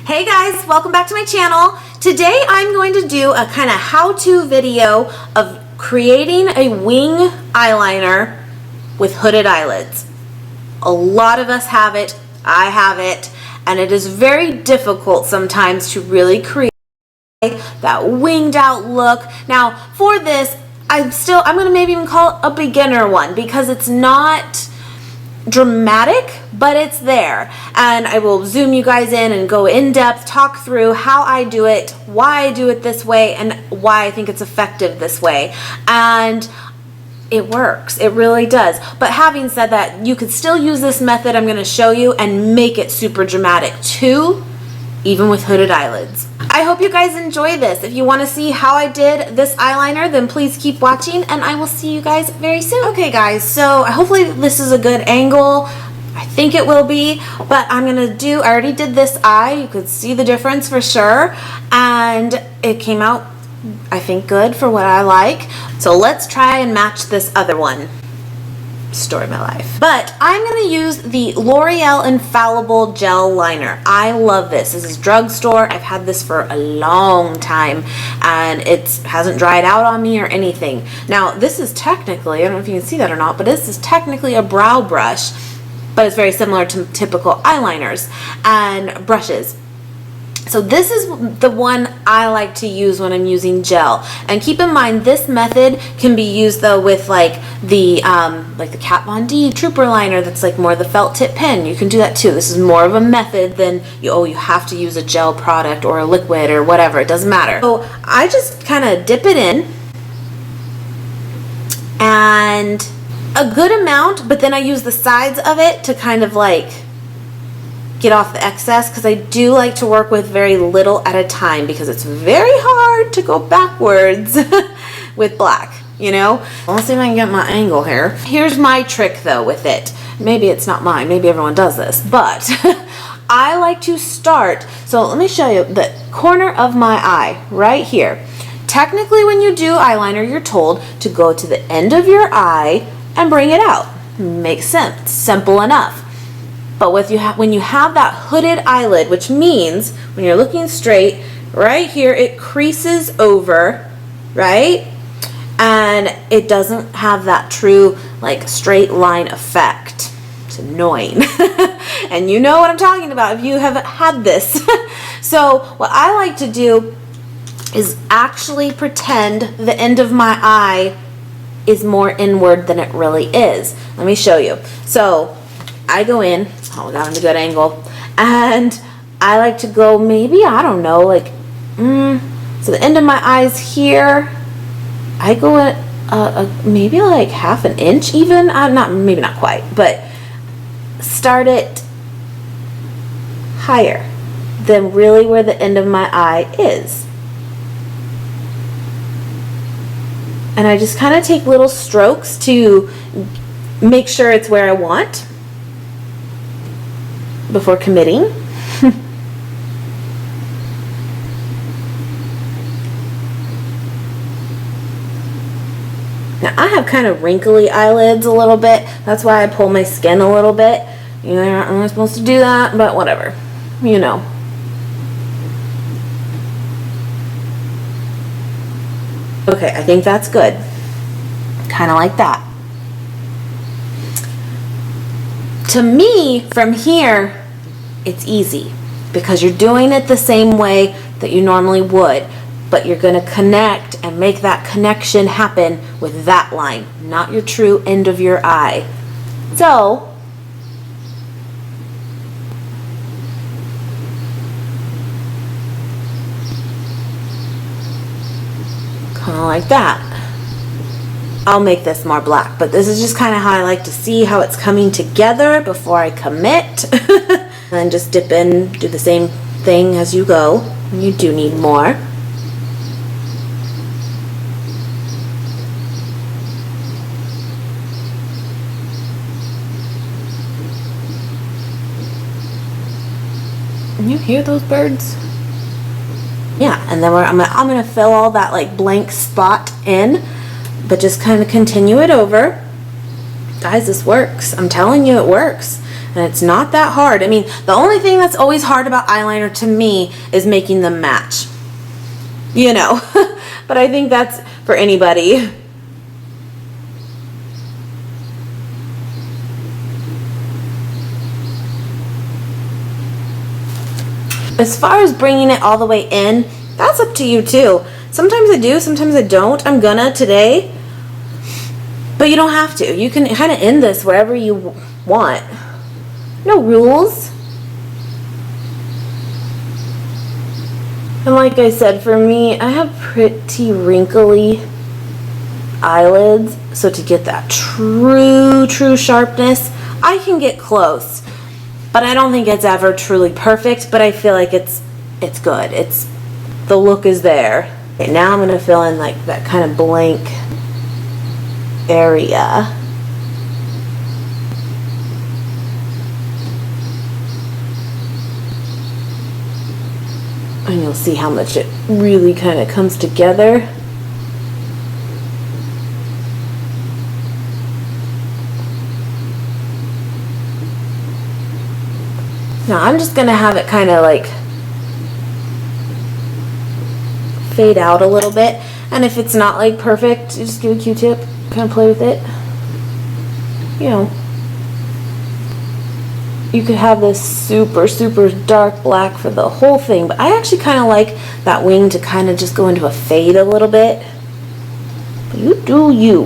Hey guys, welcome back to my channel. Today I'm going to do a kind of how-to video of creating a wing eyeliner with hooded eyelids. A lot of us have it, I have it, and it is very difficult sometimes to really create that winged out look. Now for this, I'm going to maybe even call it a beginner one because it's not dramatic, but it's there, and I will zoom you guys in and go in depth, talk through how I do it, why I do it this way, and why I think it's effective this way. And it works, it really does. But having said that, you could still use this method I'm going to show you and make it super dramatic too, even with hooded eyelids. I hope you guys enjoy this. If you want to see how I did this eyeliner, then please keep watching, and I will see you guys very soon. Okay guys, so hopefully this is a good angle. I think it will be, but I already did this eye. You could see the difference for sure, and it came out, I think, good for what I like. So let's try and match this other one. Story of my life. But I'm going to use the L'Oreal Infallible Gel Liner. I love this. This is drugstore. I've had this for a long time and it hasn't dried out on me or anything. Now this is technically, I don't know if you can see that or not, but this is technically a brow brush, but it's very similar to typical eyeliners and brushes. So this is the one I like to use when I'm using gel. And keep in mind, this method can be used though with like the Kat Von D Trooper liner that's like more the felt tip pen. You can do that too. This is more of a method than you have to use a gel product or a liquid or whatever. It doesn't matter. So I just kind of dip it in and a good amount, but then I use the sides of it to kind of like get off the excess, because I do like to work with very little at a time because it's very hard to go backwards with black, you know? Let's see if I can get my angle here. Here's my trick though with it. Maybe it's not mine, maybe everyone does this, but I like to start, so let me show you the corner of my eye right here. Technically when you do eyeliner, you're told to go to the end of your eye and bring it out. Makes sense, simple enough. But when you have that hooded eyelid, which means when you're looking straight, right here, it creases over, right? And it doesn't have that true like straight line effect. It's annoying. And you know what I'm talking about if you haven't had this. So what I like to do is actually pretend the end of my eye is more inward than it really is. Let me show you. So I go in, oh, got in a good angle, and I like to go maybe, I don't know, like, so the end of my eyes here, I go at maybe like half an inch even, maybe not quite, but start it higher than really where the end of my eye is. And I just kind of take little strokes to make sure it's where I want before committing. Now I have kind of wrinkly eyelids a little bit. That's why I pull my skin a little bit. You know, you're not really supposed to do that, but whatever. You know. Okay, I think that's good. Kind of like that. To me, from here, it's easy because you're doing it the same way that you normally would, but you're going to connect and make that connection happen with that line, not your true end of your eye. So, kind of like that. I'll make this more black, but this is just kind of how I like to see how it's coming together before I commit. And then just dip in, do the same thing as you go. You do need more. Can you hear those birds? Yeah, and then I'm gonna fill all that like blank spot in, but just kind of continue it over. Guys, this works. I'm telling you, it works. And it's not that hard. I mean, the only thing that's always hard about eyeliner to me is making them match. You know, but I think that's for anybody. As far as bringing it all the way in, that's up to you too. Sometimes I do, sometimes I don't. I'm gonna today, but you don't have to. You can kind of end this wherever you want. No rules. And like I said, for me, I have pretty wrinkly eyelids, so to get that true sharpness, I can get close. But I don't think it's ever truly perfect, but I feel like it's good. The look is there. Okay, now I'm gonna fill in like that kind of blank area. And you'll see how much it really kind of comes together. Now I'm just gonna have it kind of like fade out a little bit, and if it's not like perfect, just give a Q-tip, kind of play with it. You know, you could have this super dark black for the whole thing, but I actually kind of like that wing to kind of just go into a fade a little bit. But you do you.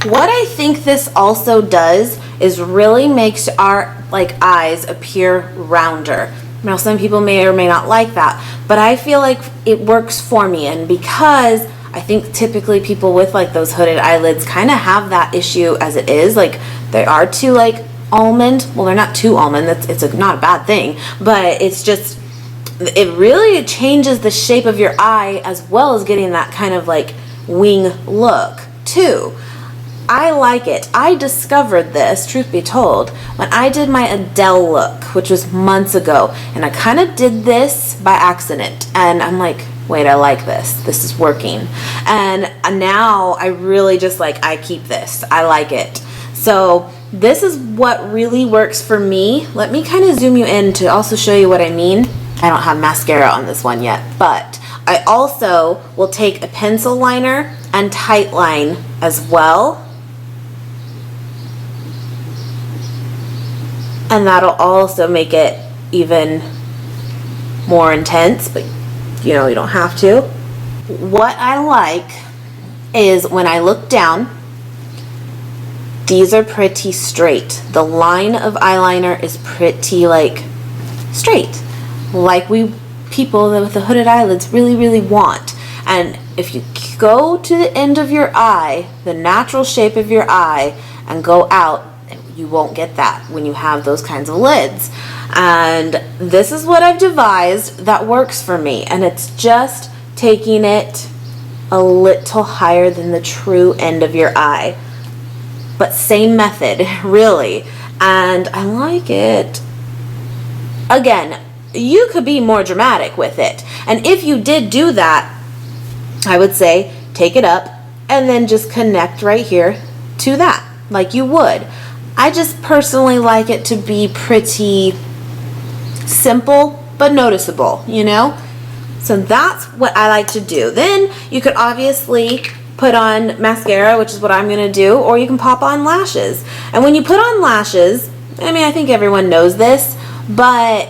What I think this also does is really makes our like eyes appear rounder. Now some people may or may not like that, but I feel like it works for me, and because I think typically people with like those hooded eyelids kind of have that issue as it is, like they are too like almond. Well, they're not too almond, it's not a bad thing, but it's just, it really changes the shape of your eye as well as getting that kind of like wing look too. I like it. I discovered this, truth be told, when I did my Adele look, which was months ago, and I kind of did this by accident, and I'm like, wait, I like this. This is working. And now I really just like, I keep this. I like it. So this is what really works for me. Let me kind of zoom you in to also show you what I mean. I don't have mascara on this one yet, but I also will take a pencil liner and tight line as well. And that'll also make it even more intense, but you know, you don't have to. What I like is when I look down, these are pretty straight. The line of eyeliner is pretty like straight, like we people with the hooded eyelids really want. And if you go to the end of your eye, the natural shape of your eye, and go out, you won't get that when you have those kinds of lids. And this is what I've devised that works for me, and it's just taking it a little higher than the true end of your eye, but same method really, and I like it. Again, you could be more dramatic with it, and if you did do that, I would say take it up and then just connect right here to that like you would. I just personally like it to be pretty simple but noticeable, you know? So that's what I like to do. Then you could obviously put on mascara, which is what I'm gonna do, or you can pop on lashes. And when you put on lashes, I mean, I think everyone knows this, but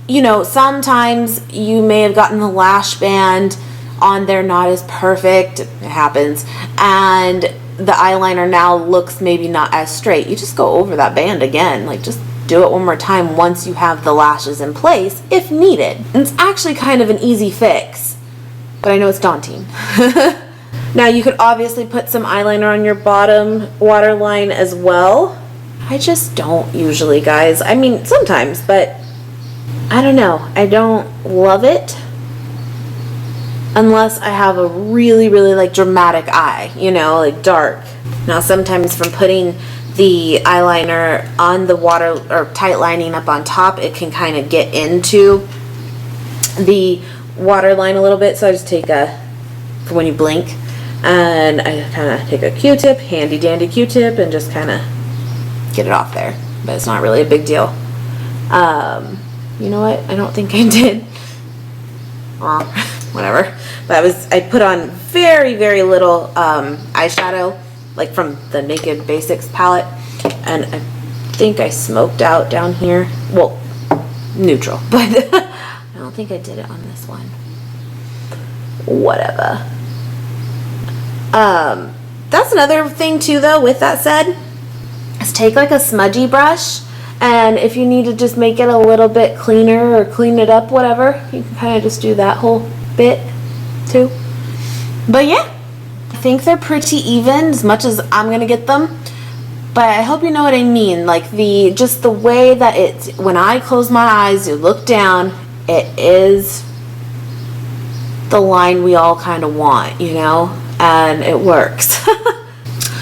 you know, sometimes you may have gotten the lash band on there not as perfect, it happens, and the eyeliner now looks maybe not as straight. You just go over that band again, like just do it one more time once you have the lashes in place if needed. And it's actually kind of an easy fix, but I know it's daunting. Now you could obviously put some eyeliner on your bottom waterline as well. I just don't usually, guys. I mean, sometimes, but I don't know. I don't love it unless I have a really like dramatic eye, you know, like dark. Now sometimes from putting the eyeliner on the water or tight lining up on top, it can kind of get into the waterline a little bit, so I just take for when you blink, and I kind of take a Q-tip, handy dandy Q-tip, and just kind of get it off there. but it's not really a big deal. You know what? I don't think I did. Whatever. But I put on very, very little eyeshadow, like from the Naked Basics palette, and I think I smoked out down here. Well, neutral, but I don't think I did it on this one. Whatever. That's another thing too, though, with that said, is take like a smudgy brush, and if you need to just make it a little bit cleaner or clean it up, whatever, you can kind of just do that whole bit too. But yeah, I think they're pretty even as much as I'm gonna get them, but I hope you know what I mean. Like just the way that it's, when I close my eyes, you look down, it is the line we all kind of want, you know, and it works.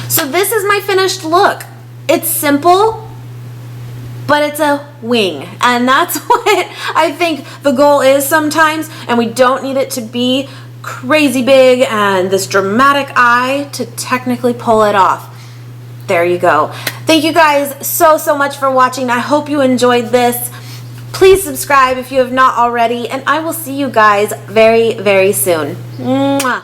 So this is my finished look. It's simple, but it's a wing, and that's what I think the goal is sometimes, and we don't need it to be crazy big and this dramatic eye to technically pull it off. There you go. Thank you guys so much for watching. I hope you enjoyed this. Please subscribe if you have not already, and I will see you guys very, very soon. Mwah.